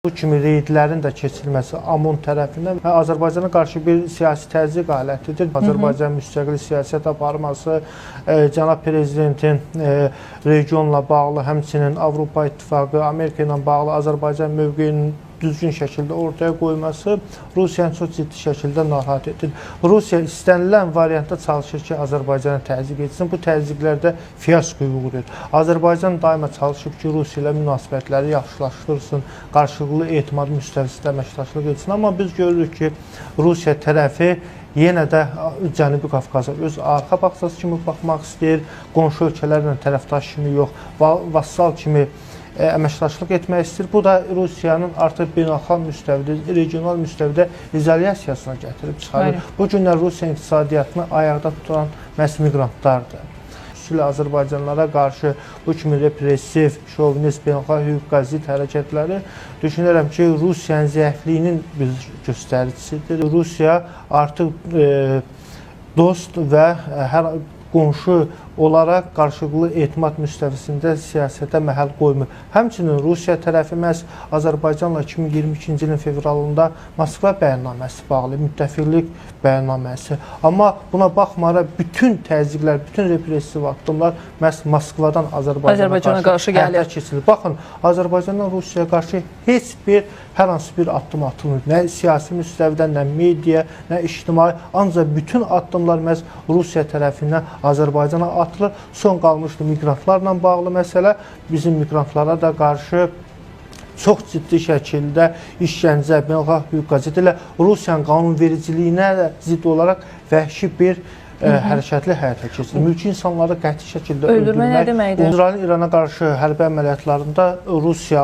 Bu kimi reydlərin də keçirilməsi AMON tərəfindən Azərbaycana qarşı bir siyasi təzyiq alətidir. Azərbaycan müstəqil siyasət aparması, cənab prezidentin regionla bağlı, həmçinin Avropa İttifaqı, Amerika ilə bağlı Azərbaycan mövqeyinin düzgün şəkildə ortaya qoyması Rusiyanı çox ciddi şəkildə narahat edir. Rusiya istənilən variantda çalışır ki, Azərbaycana təzyiq etsin. Bu təzyiqlərdə fiyasko uğrayır. Azərbaycan daima çalışıb ki, Rusiya ilə münasibətləri yaxşılaşdırsın, qarşılıqlı etimad müstəvisində əməkdaşlıq etsin. Amma biz görürük ki, Rusiya tərəfi yenə də Cənubi Qafqaza öz arxa bağçası kimi baxmaq istəyir, qonşu ölkələrlə tərəfdaş kimi yox, vassal kimi əməkdaşlıq etmək istəyir. Bu da Rusiyanın artıq beynəlxalq müstəvidə, regional müstəvidə izolyasiyasına gətirib çıxarır. Bu günlər Rusiya iqtisadiyyatını ayaqda tutan məhz miqrantlardır. Xüsusilə Azərbaycanlılara qarşı bu kimi repressiv, şovinist, beynəlxalq hüquq-qəzet hərəkətləri düşünürəm ki, Rusiyanın zəifliyinin bir göstəricisidir. Rusiya artıq dost və hər qonşu olaraq qarşılıqlı etimad müstəvisində siyasətə məhəl qoymur. Həmçinin Rusiya tərəfi məhz Azərbaycanla 2022-ci ilin fevralında Moskva bəyannaməsi bağlı, müttəfiqlik bəyannaməsi. Amma buna baxmayaraq bütün təzyiqlər, bütün repressiv addımlar məhz Moskvadan Azərbaycana qarşı həyata keçirilir. Baxın, Azərbaycandan Rusiyaya qarşı heç bir hər hansı bir addım atılmır. Nə siyasi müstəvidən, nə media, nə ictimai, ancaq bütün addımlar məhz Rusiya tərəfindən Azərbaycana atılır. Son qalmışdı miqrantlarla bağlı məsələ. Bizim miqrantlara da qarşı çox ciddi şəkildə işgəncə, beynəlxalq hüquq-qəzet ilə Rusiyanın qanunvericiliyinə zidd olaraq vəhşi bir hərəkətli həyata keçirir. Mülki insanları qəti şəkildə öldürmək. İsrailin İrana qarşı hərbi əməliyyatlarında Rusiya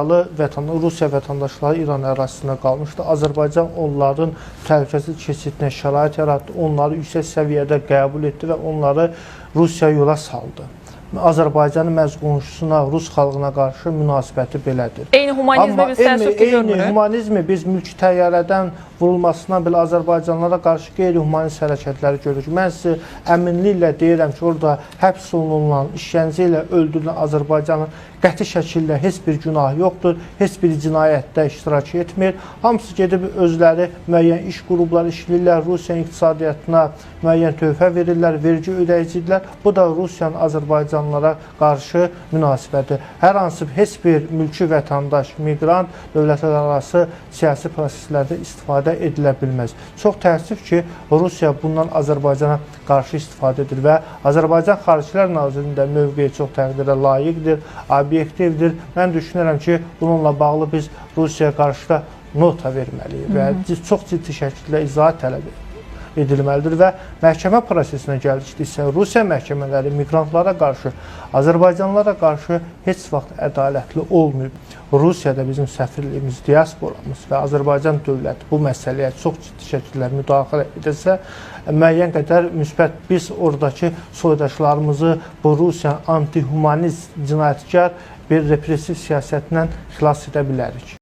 vətəndaşları İran ərazisində qalmışdı. Azərbaycan onların təhlükəsiz keçidinə şərait yaratdı, onları yüksək səviyyədə qəbul etdi və onları Rusiya yola saldı. Azərbaycanın məhz qonşusuna, Rus xalqına qarşı münasibəti belədir. Eyni humanizmi biz təəssüflə görmürük. Eyni humanizmi biz mülki təyyarədən vurulmasına belə Azərbaycanlara qarşı qeyri-humanist hərəkətləri görürük. Mən sizə əminliklə deyirəm ki, orada həbs olunan, işgəncə ilə öldürülən Azərbaycanın qəti şəkildə heç bir günahı yoxdur, heç bir cinayətdə iştirak etmir. Hamısı gedib özləri müəyyən iş qrupları işləyirlər, Rusiyanın iqtisadiyyatına müəyyən töhfə verirlər, vergi ödəyicidirlər. Bu da Rusiyanın Azərbaycanlılara qarşı münasibəti. Hər hansı heç bir mülki vətəndaş, miqrant dövlətlər arası siyasi proseslərdə istifadə edilə bilməz. Çox təəssüf ki, Rusiya bundan Azərbaycana qarşı istifadə edir və Azərbaycan Xaricilər Nazirliyinin də mövqeyi çox təqdirə layiqdir, obyektivdir. Mən düşünürəm ki, bununla bağlı biz Rusiyaya qarşı da nota verməliyik və çox ciddi şəkildə izahat tələb edilməlidir və məhkəmə prosesinə gəldiksə, Rusiya məhkəmələri miqrantlara qarşı, Azərbaycanlılara qarşı heç vaxt ədalətli olmayıb. Rusiyada bizim səfirliyimiz, diasporamız və Azərbaycan dövləti bu məsələyə çox ciddi şəkildə müdaxilə edilsə, müəyyən qədər müsbət biz oradakı soydaşlarımızı bu Rusiyanın anti-humanist, cinayətkar bir repressiv siyasətindən xilas edə bilərik.